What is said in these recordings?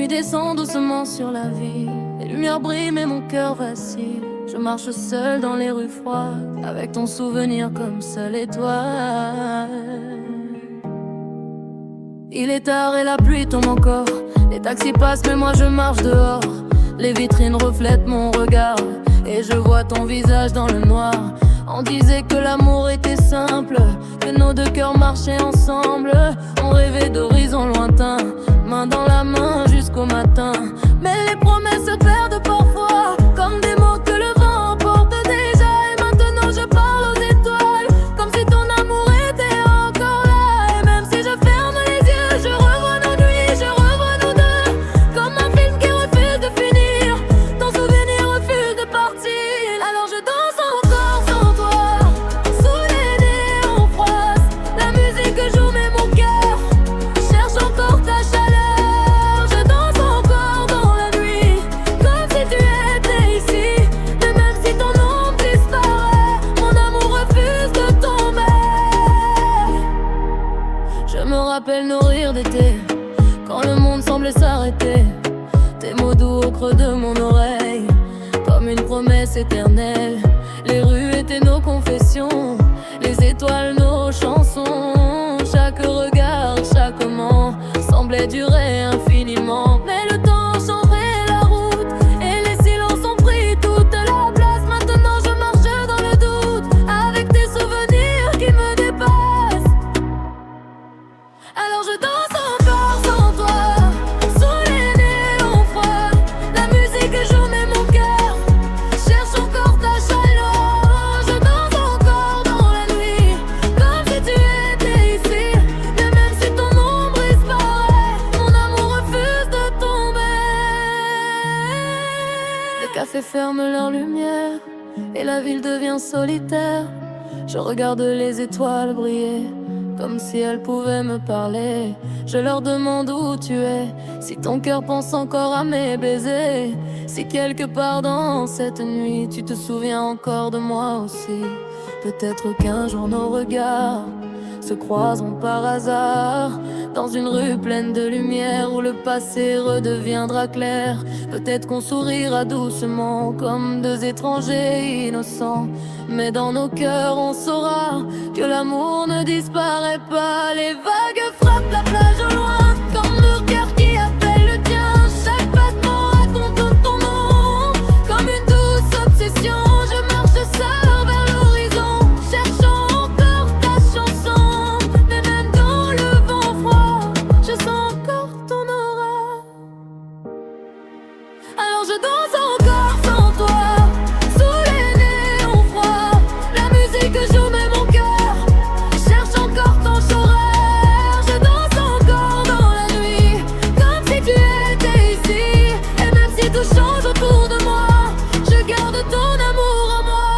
nuit descend doucement sur la ville. Les lumières brillent mais mon cœur vacille. Je marche seul dans les rues froides, avec ton souvenir comme seule étoile. Il est tard et la pluie tombe encore. Les taxis passent mais moi je marche dehors. Les vitrines reflètent mon regard et je vois ton visage dans le noir. On disait que l'amour était simple, que nos deux cœurs marchaient ensemble. On rêvait d'horizons lointains, main dans la main jusqu'au matin. Mais les promesses se perdent parfois, comme des mots que le vent emporte déjà. Et maintenant je parle aux étoiles, comme si ton amour était encore là. Et même si je ferme les yeux, je revois nos nuits, je revois nous deux, comme un film qui refuse de finir. Ton souvenir refuse de partir. Alors je danse encore sans toi, sous les néons froisses. La musique joue mais mon cœur cherche encore ta chaleur. Je danse encore dans la nuit, comme si tu étais ici. Mais même si ton ombre disparaît, mon amour refuse de tomber. Je me rappelle nos rires d'été, quand le monde semblait s'arrêter. Tes mots doux au creux de mon oreille, comme une promesse éternelle. Les rues étaient nos confessions, les étoiles nos chansons. Chaque regard, chaque mot semblait durer infiniment. Mais le temps a changé la route et les silences ont pris toute la place. Maintenant je marche dans le doute, avec tes souvenirs qui me dépassent. Alors je danse encore sans toi, sous les néons froids. La musique joue mais mon cœur cherche encore ta chaleur. Je danse encore dans la nuit, comme si tu étais ici. Mais même si ton ombre disparaît, mon amour refuse de tomber. Les cafés ferment leur lumière et la ville devient solitaire. Je regarde les étoiles briller, comme si elles pouvaient me parler. Je leur demande où tu es, si ton cœur pense encore à mes baisers. Si quelque part dans cette nuit tu te souviens encore de moi aussi. Peut-être qu'un jour nos regards se croiseront par hasard, dans une rue pleine de lumière où le passé redeviendra clair. Peut-être qu'on sourira doucement comme deux étrangers innocents. Mais dans nos cœurs on saura que l'amour ne disparaît pas. Les vagues frappent la plage au loin, comme le cœur qui appelle le tien. Chaque battement raconte ton nom, comme une douce obsession. Je marche seul vers l'horizon, cherchant encore ta chanson. Mais même dans le vent froid, je sens encore ton aura. Alors je danse encore sans toi, sous les néons froids. La musique joue mais mon cœur cherche encore ton horaire. Je danse encore dans la nuit, comme si tu étais ici. Et même si tout change autour de moi, je garde ton amour en moi.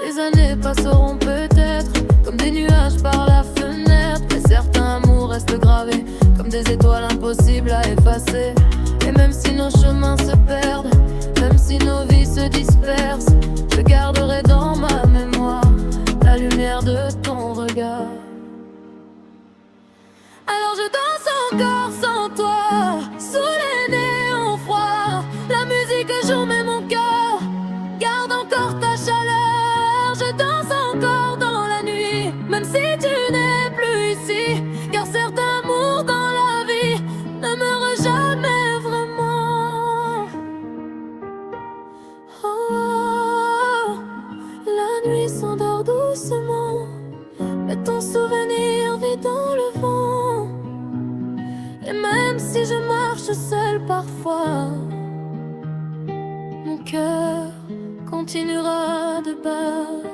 Les années passeront peut-être comme des nuages par la fenêtre, mais certains amours restent gravés comme des étoiles impossibles à effacer. Et même si nos chemins se perdent, même si nos vies se dispersent, je garderai dans ma mémoire la lumière de ton regard. Alors je danse encore sans toi, sous les néons froids. La musique joue mais mon cœur garde encore ta chaleur. Je danse encore dans la nuit, même si tu n'es plus ici. Car certains amours dans la vie ne meurent jamais vraiment. Oh, la nuit s'endort doucement, mais ton souvenir vit dans le vent. Et même si je marche seule parfois, mon cœur continuera de battre.